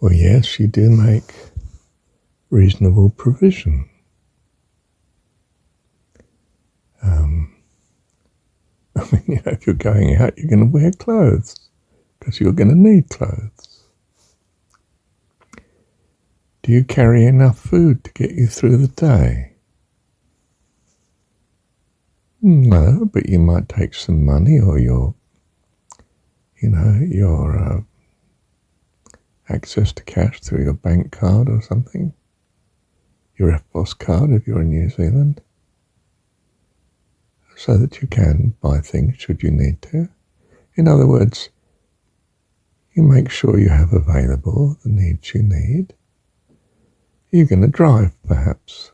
Well, yes, you do make reasonable provision. If you're going out, you're going to wear clothes because you're going to need clothes. Do you carry enough food to get you through the day? No, but you might take some money or your access to cash through your bank card or something. Your FBOS card if you're in New Zealand. So that you can buy things should you need to. In other words, you make sure you have available the needs you need. You're going to drive, perhaps.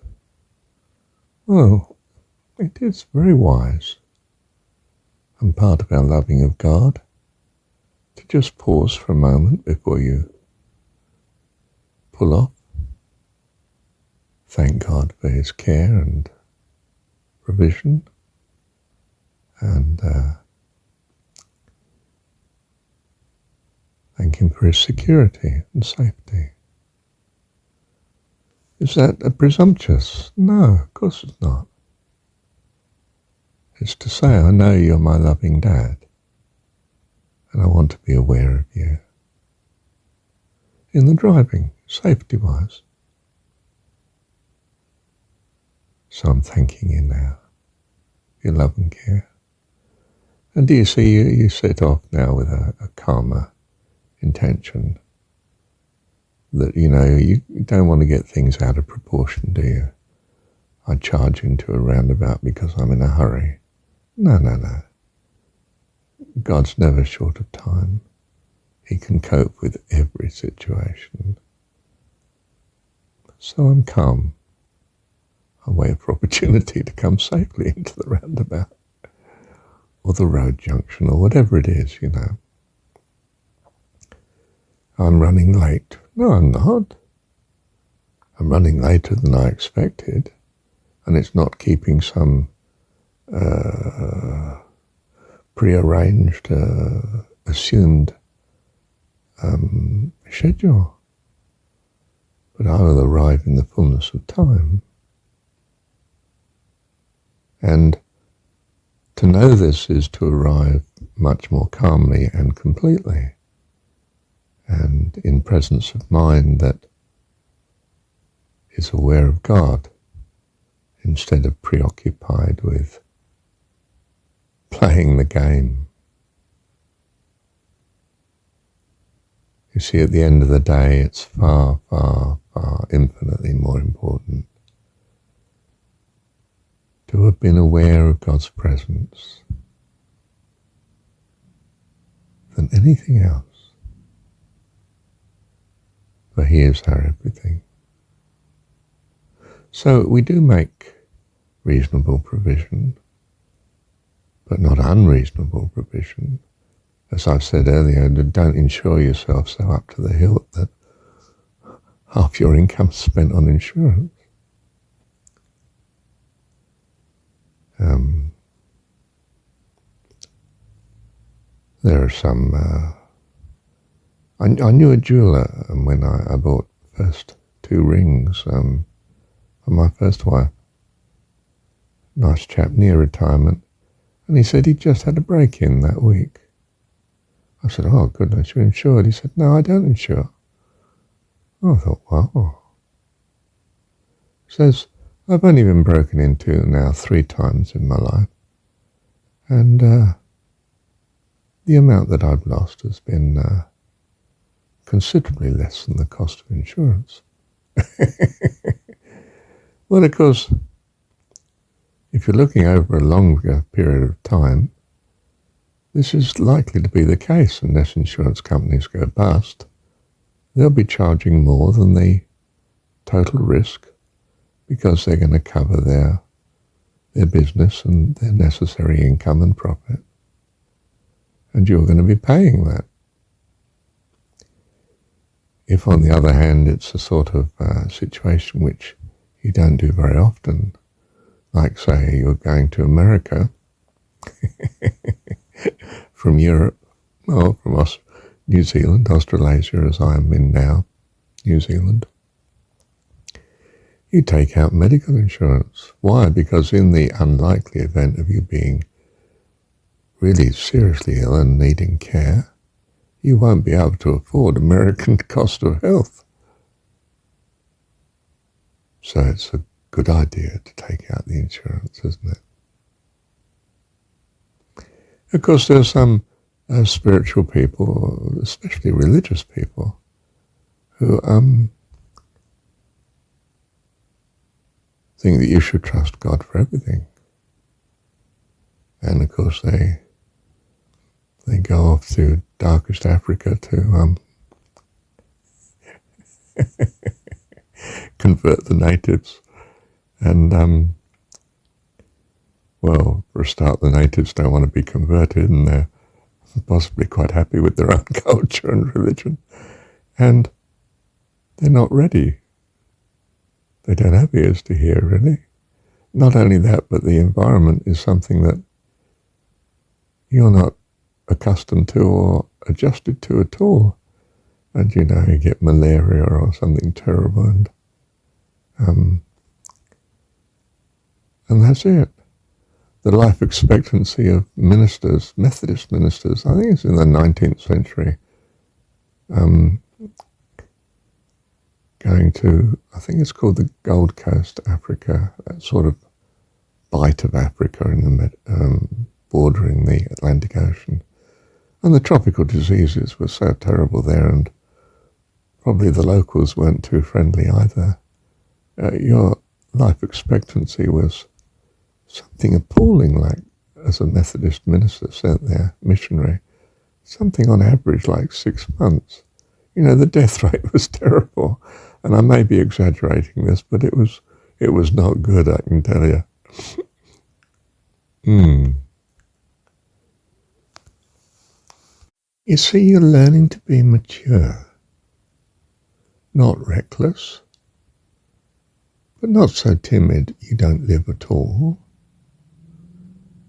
Well, it is very wise and part of our loving of God to just pause for a moment before you pull off. Thank God for his care and provision, and thank him for his security and safety. Is that presumptuous? No, of course it's not. It's to say, I know you're my loving dad, and I want to be aware of you. In the driving, safety-wise. So I'm thanking you now for your love and care. And do you see, you set off now with a calmer intention that, you don't want to get things out of proportion, do you? I charge into a roundabout because I'm in a hurry. No. God's never short of time. He can cope with every situation. So I'm calm. I wait for opportunity to come safely into the roundabout or the road junction or whatever it is, I'm running late. No, I'm not. I'm running later than I expected, and it's not keeping some prearranged, assumed schedule. But I will arrive in the fullness of time. And to know this is to arrive much more calmly and completely, and in presence of mind that is aware of God, instead of preoccupied with playing the game. You see, at the end of the day, it's far, far, far infinitely more important to have been aware of God's presence than anything else. For he is our everything. So we do make reasonable provision, but not unreasonable provision. As I've said earlier, don't insure yourself so up to the hilt that half your income is spent on insurance. There are some... I knew a jeweller when I bought first 2 rings for my first wife. Nice chap, near retirement. And he said he'd just had a break-in that week. I said, oh goodness, you're insured? He said, no, I don't insure. I thought, wow. He says, I've only been broken into now 3 times in my life. And the amount that I've lost has been considerably less than the cost of insurance. Well, of course, if you're looking over a longer period of time, this is likely to be the case unless insurance companies go bust. They'll be charging more than the total risk because they're going to cover their business and their necessary income and profit. And you're going to be paying that. If, on the other hand, it's a sort of situation which you don't do very often, like, say, you're going to America from Europe, well, from New Zealand, Australasia, as I am in now, New Zealand, you take out medical insurance. Why? Because in the unlikely event of you being really seriously ill and needing care, you won't be able to afford American cost of health. So it's a good idea to take out the insurance, isn't it? Of course, there are some spiritual people, especially religious people, who think that you should trust God for everything. And of course they go off to darkest Africa to convert the natives. And well, for a start, the natives don't want to be converted, and they're possibly quite happy with their own culture and religion. And they're not ready. They don't have ears to hear, really. Not only that, but the environment is something that you're not accustomed to or adjusted to at all. And you get malaria or something terrible, and that's it. The life expectancy of ministers, Methodist ministers, I think it's in the 19th century, going to, I think it's called the Gold Coast, Africa, that sort of bight of Africa in the bordering the Atlantic Ocean. And the tropical diseases were so terrible there, and probably the locals weren't too friendly either. Your life expectancy was something appalling, like, as a Methodist minister sent there, missionary, something on average like 6 months. The death rate was terrible. And I may be exaggerating this, but it was not good, I can tell you. You see, you're learning to be mature. Not reckless, but not so timid you don't live at all.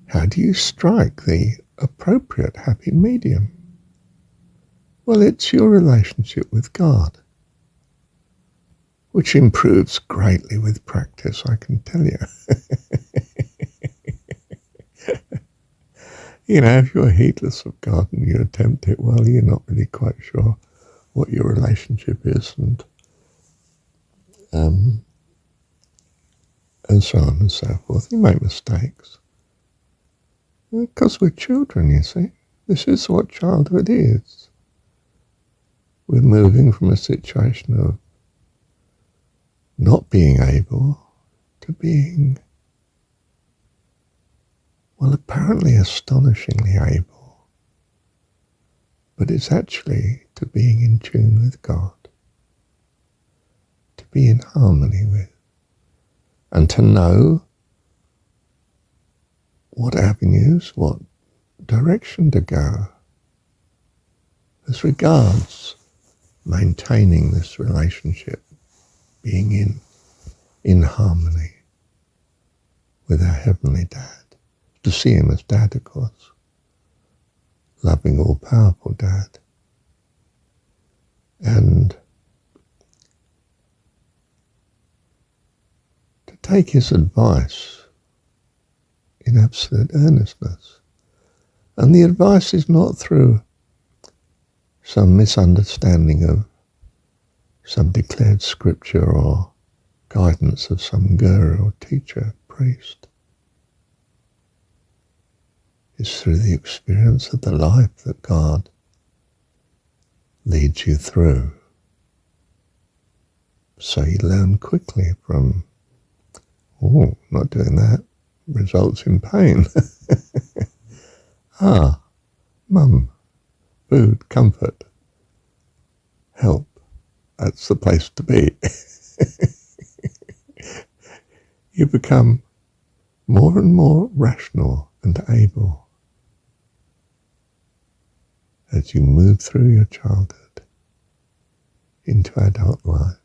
How do you strike the appropriate happy medium? Well, it's your relationship with God, which improves greatly with practice, I can tell you. If you're heedless of God and you attempt it, well, you're not really quite sure what your relationship is, and so on and so forth. You make mistakes. Because we're children, you see. This is what childhood is. We're moving from a situation of not being able to being, well, apparently astonishingly able. But it's actually to being in tune with God, to be in harmony with, and to know what avenues, what direction to go as regards maintaining this relationship, being in harmony with our Heavenly Dad. To see him as Dad, of course, loving, all-powerful Dad. And to take his advice in absolute earnestness. And the advice is not through some misunderstanding of some declared scripture or guidance of some guru or teacher, priest. It's through the experience of the life that God leads you through. So you learn quickly from, not doing that results in pain. Mum, food, comfort, help. That's the place to be. You become more and more rational and able as you move through your childhood into adult life.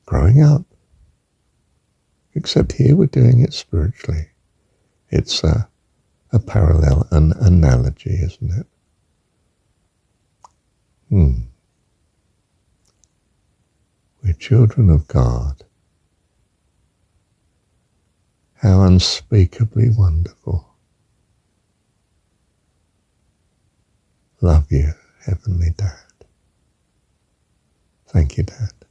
Growing up. Except here we're doing it spiritually. It's a parallel, an analogy, isn't it? We're children of God. How unspeakably wonderful. Love you, Heavenly Dad. Thank you, Dad.